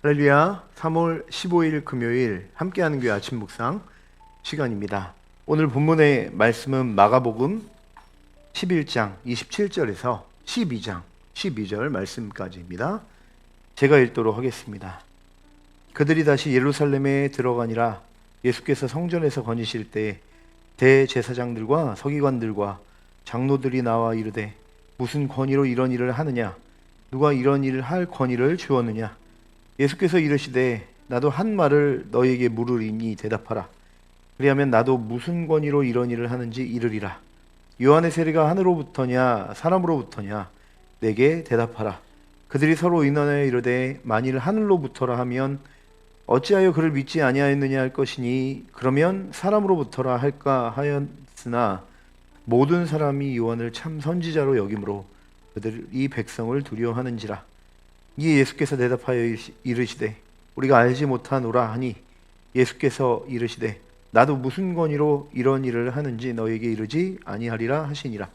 할렐루야. 3월 15일 금요일 함께하는 교회 아침 묵상 시간입니다. 오늘 본문의 말씀은 마가복음 11장 27절에서 12장 12절 말씀까지입니다. 제가 읽도록 하겠습니다. 그들이 다시 예루살렘에 들어가니라. 예수께서 성전에서 거니실 때 대제사장들과 서기관들과 장로들이 나와 이르되 무슨 권위로 이런 일을 하느냐? 누가 이런 일을 할 권위를 주었느냐? 예수께서 이르시되 나도 한 말을 너에게 물으리니 대답하라. 그리하면 나도 무슨 권위로 이런 일을 하는지 이르리라. 요한의 세례가 하늘로부터냐 사람으로부터냐? 내게 대답하라. 그들이 서로 의논하여 이르되 만일 하늘로부터라 하면 어찌하여 그를 믿지 아니하였느냐 할 것이니 그러면 사람으로부터라 할까 하였으나 모든 사람이 요한을 참 선지자로 여기므로 그들이 백성을 두려워하는지라. 이에 예수께서 대답하여 이르시되 우리가 알지 못하노라 하니 예수께서 이르시되 나도 무슨 권위로 이런 일을 하는지 너에게 이르지 아니하리라 하시니라.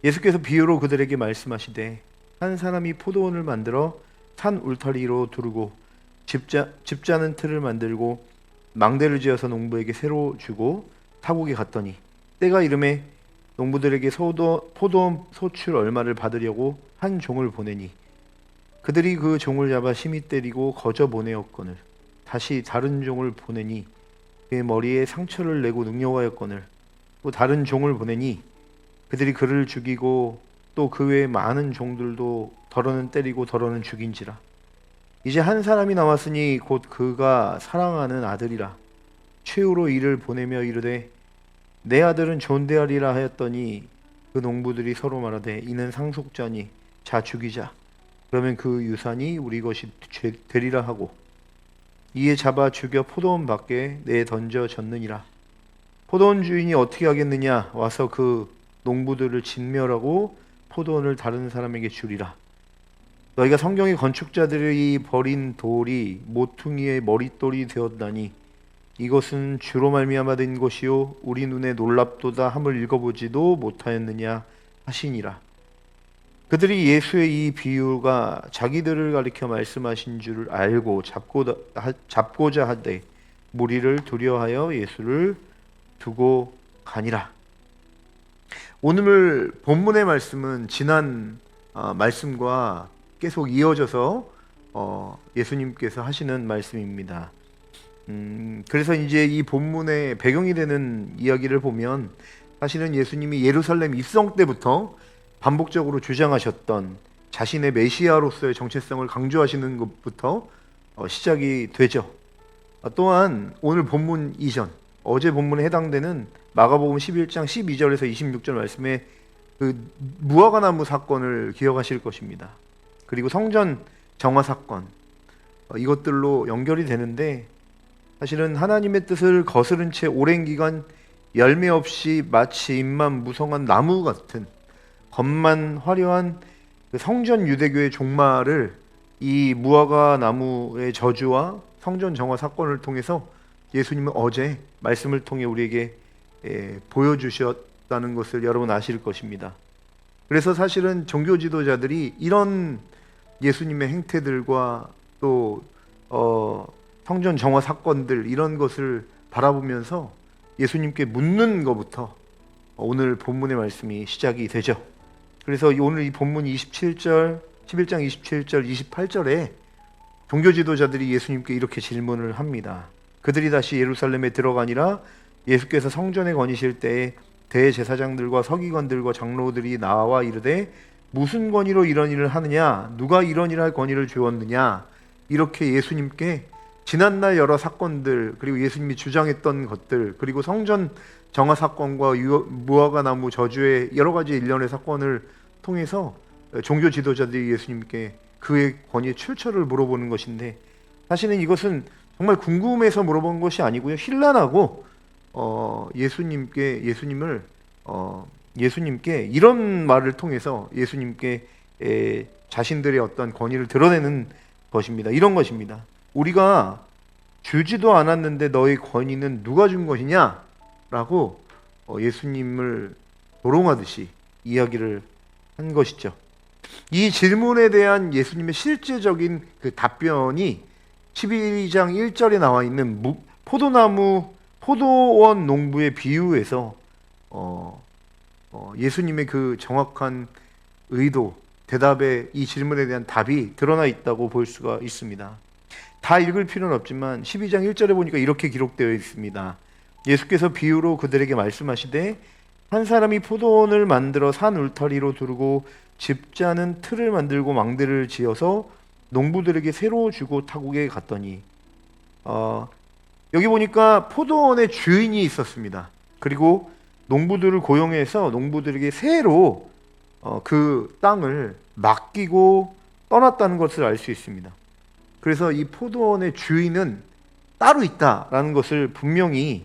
예수께서 비유로 그들에게 말씀하시되 한 사람이 포도원을 만들어 산 울타리로 두르고 집자는 틀을 만들고 망대를 지어서 농부에게 새로 주고 타국에 갔더니 때가 이름에 농부들에게 포도원 소출 얼마를 받으려고 한 종을 보내니 그들이 그 종을 잡아 심히 때리고 거저 보내었거늘 다시 다른 종을 보내니 그의 머리에 상처를 내고 능욕하였거늘 또 다른 종을 보내니 그들이 그를 죽이고 또 그 외에 많은 종들도 더러는 때리고 더러는 죽인지라. 이제 한 사람이 남았으니 곧 그가 사랑하는 아들이라. 최후로 이를 보내며 이르되 내 아들은 존대하리라 하였더니 그 농부들이 서로 말하되 이는 상속자니 자 죽이자. 그러면 그 유산이 우리 것이 되리라 하고 이에 잡아 죽여 포도원 밖에 내던져 졌느니라. 포도원 주인이 어떻게 하겠느냐? 와서 그 농부들을 진멸하고 포도원을 다른 사람에게 주리라. 너희가 성경의 건축자들이 버린 돌이 모퉁이의 머릿돌이 되었다니 이것은 주로 말미암아 된 것이요 우리 눈에 놀랍도다 함을 읽어보지도 못하였느냐 하시니라. 그들이 예수의 이 비유가 자기들을 가리켜 말씀하신 줄 알고 잡고자 하되 무리를 두려워하여 예수를 두고 가니라. 오늘 본문의 말씀은 지난 말씀과 계속 이어져서 예수님께서 하시는 말씀입니다. 그래서 이제 이 본문의 배경이 되는 이야기를 보면 사실은 예수님이 예루살렘 입성 때부터 반복적으로 주장하셨던 자신의 메시아로서의 정체성을 강조하시는 것부터 시작이 되죠. 또한 오늘 본문 이전, 어제 본문에 해당되는 마가복음 11장 12절에서 26절 말씀에 그 무화과나무 사건을 기억하실 것입니다. 그리고 성전 정화 사건, 이것들로 연결이 되는데 사실은 하나님의 뜻을 거스른 채 오랜 기간 열매 없이 마치 잎만 무성한 나무 같은 겉만 화려한 그 성전 유대교의 종말을 이 무화과 나무의 저주와 성전 정화 사건을 통해서 예수님은 어제 말씀을 통해 우리에게 보여주셨다는 것을 여러분 아실 것입니다. 그래서 사실은 종교 지도자들이 이런 예수님의 행태들과 또 성전 정화 사건들 이런 것을 바라보면서 예수님께 묻는 것부터 오늘 본문의 말씀이 시작이 되죠. 그래서 오늘 이 본문 11장 27절, 28절에 종교 지도자들이 예수님께 이렇게 질문을 합니다. 그들이 다시 예루살렘에 들어가니라. 예수께서 성전에 거니실 때에 대제사장들과 서기관들과 장로들이 나와 이르되 무슨 권위로 이런 일을 하느냐? 누가 이런 일을 할 권위를 주었느냐? 이렇게 예수님께 지난날 여러 사건들 그리고 예수님이 주장했던 것들 그리고 성전 정화 사건과 무화과 나무 저주의 여러 가지 일련의 사건을 통해서 종교 지도자들이 예수님께 그의 권위의 출처를 물어보는 것인데 사실은 이것은 정말 궁금해서 물어본 것이 아니고요. 신랄하고 예수님께 이런 말을 통해서 예수님께 자신들의 어떤 권위를 드러내는 것입니다. 이런 것입니다. 우리가 주지도 않았는데 너의 권위는 누가 준 것이냐? 라고 예수님을 조롱하듯이 이야기를 한 것이죠. 이 질문에 대한 예수님의 실제적인 그 답변이 12장 1절에 나와 있는 포도원 농부의 비유에서 예수님의 그 정확한 의도, 대답에 이 질문에 대한 답이 드러나 있다고 볼 수가 있습니다. 다 읽을 필요는 없지만 12장 1절에 보니까 이렇게 기록되어 있습니다. 예수께서 비유로 그들에게 말씀하시되 한 사람이 포도원을 만들어 산 울타리로 두르고 집자는 틀을 만들고 망대를 지어서 농부들에게 새로 주고 타국에 갔더니 여기 보니까 포도원의 주인이 있었습니다. 그리고 농부들을 고용해서 농부들에게 새로 그 땅을 맡기고 떠났다는 것을 알 수 있습니다. 그래서 이 포도원의 주인은 따로 있다라는 것을 분명히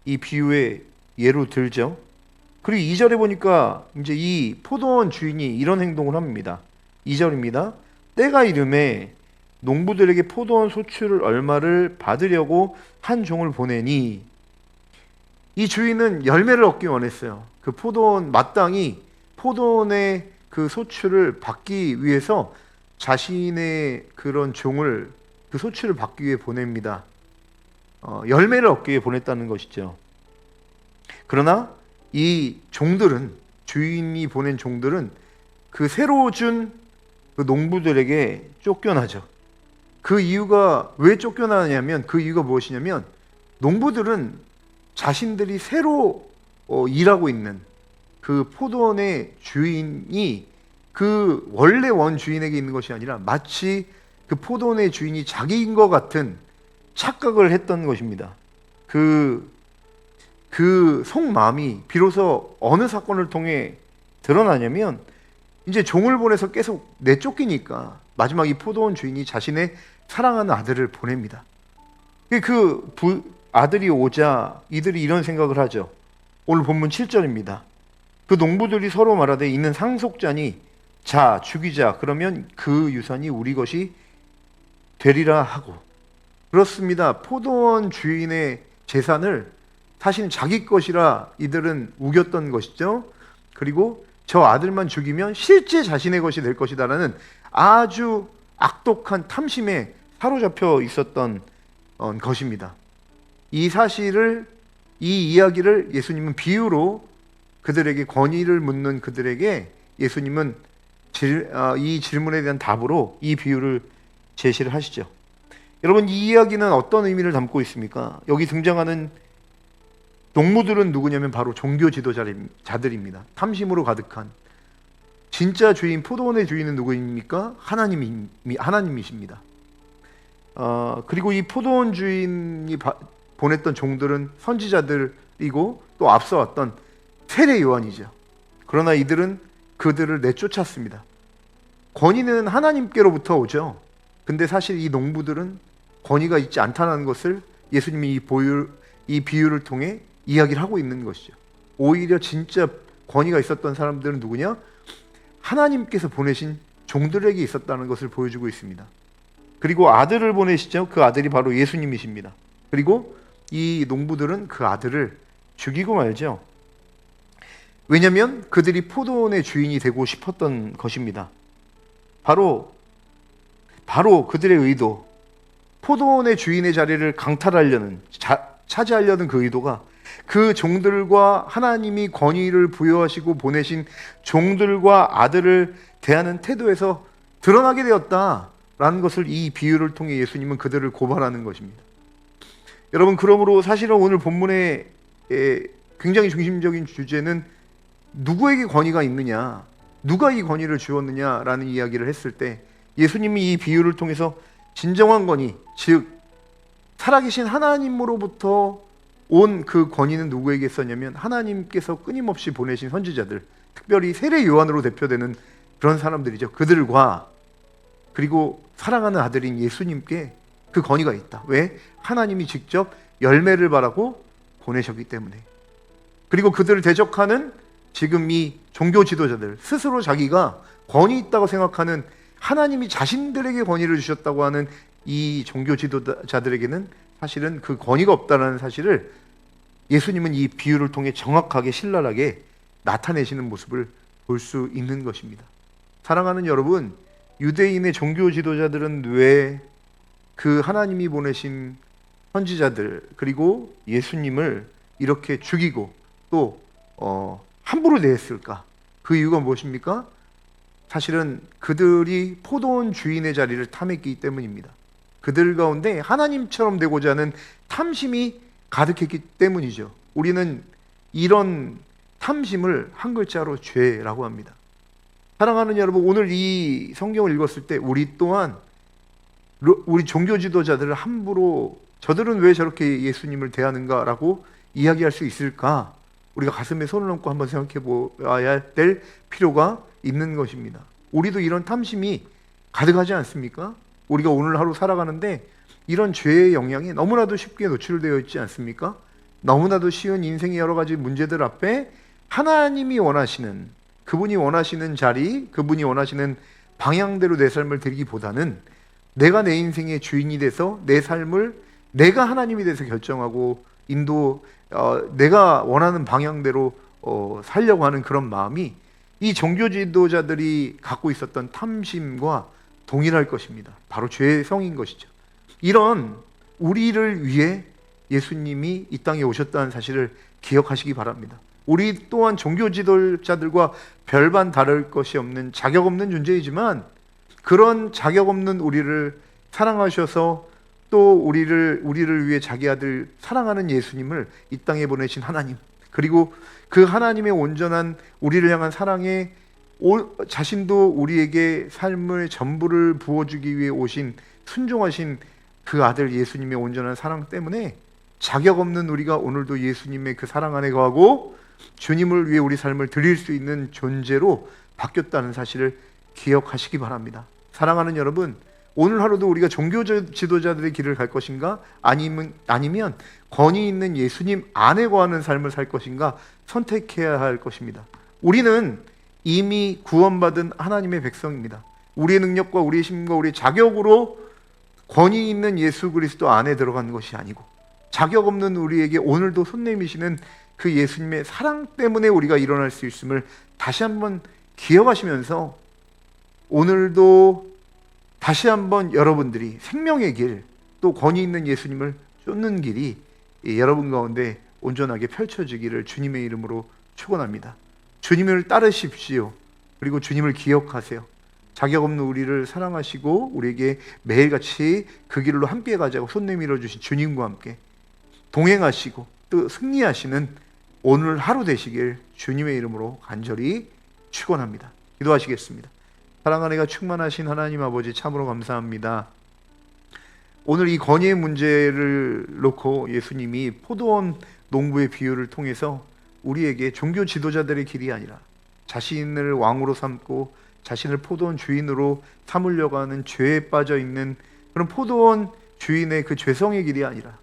이 비유의 예로 들죠. 그리고 2절에 보니까 이제 이 포도원 주인이 이런 행동을 합니다. 2절입니다. 때가 이름에 농부들에게 포도원 소출을 얼마를 받으려고 한 종을 보내니, 이 주인은 열매를 얻기 원했어요. 그 포도원 마땅히 포도원의 그 소출을 받기 위해서 자신의 그런 종을 그 소출을 받기 위해 보냅니다. 열매를 얻기 위해 보냈다는 것이죠. 그러나 이 종들은, 주인이 보낸 종들은 그 새로 준 그 농부들에게 쫓겨나죠. 그 이유가 왜 쫓겨나냐면, 그 이유가 무엇이냐면, 농부들은 자신들이 새로 일하고 있는 그 포도원의 주인이 그 원래 원주인에게 있는 것이 아니라 마치 그 포도원의 주인이 자기인 것 같은 착각을 했던 것입니다. 그 속마음이 비로소 어느 사건을 통해 드러나냐면, 이제 종을 보내서 계속 내쫓기니까 마지막 이 포도원 주인이 자신의 사랑하는 아들을 보냅니다. 아들이 오자 이들이 이런 생각을 하죠. 오늘 본문 7절입니다. 그 농부들이 서로 말하되 있는 상속자니 자 죽이자, 그러면 그 유산이 우리 것이 되리라 하고. 그렇습니다. 포도원 주인의 재산을 사실 자기 것이라 이들은 우겼던 것이죠. 그리고 저 아들만 죽이면 실제 자신의 것이 될 것이다라는 아주 악독한 탐심에 사로잡혀 있었던 것입니다. 이 이야기를 예수님은 비유로 그들에게 권위를 묻는 그들에게 예수님은 이 질문에 대한 답으로 이 비유를 제시를 하시죠. 여러분, 이 이야기는 어떤 의미를 담고 있습니까? 여기 등장하는 농부들은 누구냐면 바로 종교 지도자들입니다. 탐심으로 가득한. 진짜 주인, 포도원의 주인은 누구입니까? 하나님이십니다. 그리고 이 포도원 주인이 보냈던 종들은 선지자들이고 또 앞서 왔던 세례 요한이죠. 그러나 이들은 그들을 내쫓았습니다. 권위는 하나님께로부터 오죠. 근데 사실 이 농부들은 권위가 있지 않다는 것을 예수님이 이 비유를 통해 이야기를 하고 있는 것이죠. 오히려 진짜 권위가 있었던 사람들은 누구냐? 하나님께서 보내신 종들에게 있었다는 것을 보여주고 있습니다. 그리고 아들을 보내시죠. 그 아들이 바로 예수님이십니다. 그리고 이 농부들은 그 아들을 죽이고 말죠. 왜냐하면 그들이 포도원의 주인이 되고 싶었던 것입니다. 바로 그들의 의도, 포도원의 주인의 자리를 강탈하려는, 차지하려는 그 의도가 그 종들과 하나님이 권위를 부여하시고 보내신 종들과 아들을 대하는 태도에서 드러나게 되었다라는 것을 이 비유를 통해 예수님은 그들을 고발하는 것입니다. 여러분, 그러므로 사실은 오늘 본문의 굉장히 중심적인 주제는 누구에게 권위가 있느냐, 누가 이 권위를 주었느냐라는 이야기를 했을 때 예수님이 이 비유를 통해서 진정한 권위, 즉 살아계신 하나님으로부터 온 그 권위는 누구에게 있었냐면 하나님께서 끊임없이 보내신 선지자들, 특별히 세례 요한으로 대표되는 그런 사람들이죠. 그들과 그리고 사랑하는 아들인 예수님께 그 권위가 있다. 왜? 하나님이 직접 열매를 바라고 보내셨기 때문에. 그리고 그들을 대적하는 지금 이 종교 지도자들, 스스로 자기가 권위 있다고 생각하는, 하나님이 자신들에게 권위를 주셨다고 하는 이 종교 지도자들에게는 사실은 그 권위가 없다는 사실을 예수님은 이 비유를 통해 정확하게 신랄하게 나타내시는 모습을 볼 수 있는 것입니다. 사랑하는 여러분, 유대인의 종교 지도자들은 왜 그 하나님이 보내신 선지자들 그리고 예수님을 이렇게 죽이고 또 함부로 대했을까? 그 이유가 무엇입니까? 사실은 그들이 포도원 주인의 자리를 탐했기 때문입니다. 그들 가운데 하나님처럼 되고자 하는 탐심이 가득했기 때문이죠. 우리는 이런 탐심을 한 글자로 죄라고 합니다. 사랑하는 여러분, 오늘 이 성경을 읽었을 때 우리 또한 우리 종교 지도자들을 함부로 저들은 왜 저렇게 예수님을 대하는가라고 이야기할 수 있을까? 우리가 가슴에 손을 얹고 한번 생각해 보아야 될 필요가 있는 것입니다. 우리도 이런 탐심이 가득하지 않습니까? 우리가 오늘 하루 살아가는데 이런 죄의 영향이 너무나도 쉽게 노출되어 있지 않습니까? 너무나도 쉬운 인생의 여러 가지 문제들 앞에 하나님이 원하시는, 그분이 원하시는 자리, 그분이 원하시는 방향대로 내 삶을 드리기보다는 내가 내 인생의 주인이 돼서 내 삶을 내가 하나님이 돼서 결정하고 내가 원하는 방향대로 살려고 하는 그런 마음이 이 종교 지도자들이 갖고 있었던 탐심과 동일할 것입니다. 바로 죄의 성인 것이죠. 이런 우리를 위해 예수님이 이 땅에 오셨다는 사실을 기억하시기 바랍니다. 우리 또한 종교 지도자들과 별반 다를 것이 없는 자격 없는 존재이지만 그런 자격 없는 우리를 사랑하셔서 또 우리를 위해 자기 아들 사랑하는 예수님을 이 땅에 보내신 하나님, 그리고 그 하나님의 온전한 우리를 향한 사랑에 자신도 우리에게 삶의 전부를 부어주기 위해 오신 순종하신 그 아들 예수님의 온전한 사랑 때문에 자격 없는 우리가 오늘도 예수님의 그 사랑 안에 거하고 주님을 위해 우리 삶을 드릴 수 있는 존재로 바뀌었다는 사실을 기억하시기 바랍니다. 사랑하는 여러분, 오늘 하루도 우리가 종교 지도자들의 길을 갈 것인가? 아니면 권위 있는 예수님 안에 거하는 삶을 살 것인가? 선택해야 할 것입니다. 우리는 이미 구원받은 하나님의 백성입니다. 우리의 능력과 우리의 힘과 우리의 자격으로 권위 있는 예수 그리스도 안에 들어간 것이 아니고 자격 없는 우리에게 오늘도 손 내미시는 그 예수님의 사랑 때문에 우리가 일어날 수 있음을 다시 한번 기억하시면서 오늘도 다시 한번 여러분들이 생명의 길, 또 권위 있는 예수님을 쫓는 길이 여러분 가운데 온전하게 펼쳐지기를 주님의 이름으로 축원합니다. 주님을 따르십시오. 그리고 주님을 기억하세요. 자격 없는 우리를 사랑하시고 우리에게 매일같이 그 길로 함께 가자고 손 내밀어 주신 주님과 함께 동행하시고 또 승리하시는 오늘 하루 되시길 주님의 이름으로 간절히 축원합니다. 기도하시겠습니다. 사랑하는 이가 충만하신 하나님 아버지 참으로 감사합니다. 오늘 이 건의의 문제를 놓고 예수님이 포도원 농부의 비유를 통해서 우리에게 종교 지도자들의 길이 아니라 자신을 왕으로 삼고 자신을 포도원 주인으로 삼으려고 하는 죄에 빠져 있는 그런 포도원 주인의 그 죄성의 길이 아니라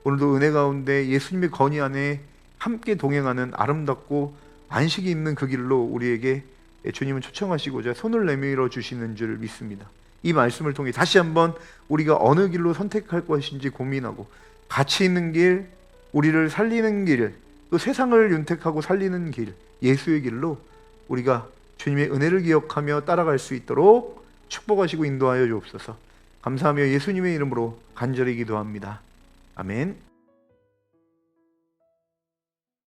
오늘도 은혜 가운데 예수님의 건의 안에 함께 동행하는 아름답고 안식이 있는 그 길로 우리에게 주님은 초청하시고자 손을 내밀어 주시는 줄 믿습니다. 이 말씀을 통해 다시 한번 우리가 어느 길로 선택할 것인지 고민하고 가치 있는 길, 우리를 살리는 길, 또 세상을 윤택하고 살리는 길, 예수의 길로 우리가 주님의 은혜를 기억하며 따라갈 수 있도록 축복하시고 인도하여 주옵소서. 감사하며 예수님의 이름으로 간절히 기도합니다. 아멘.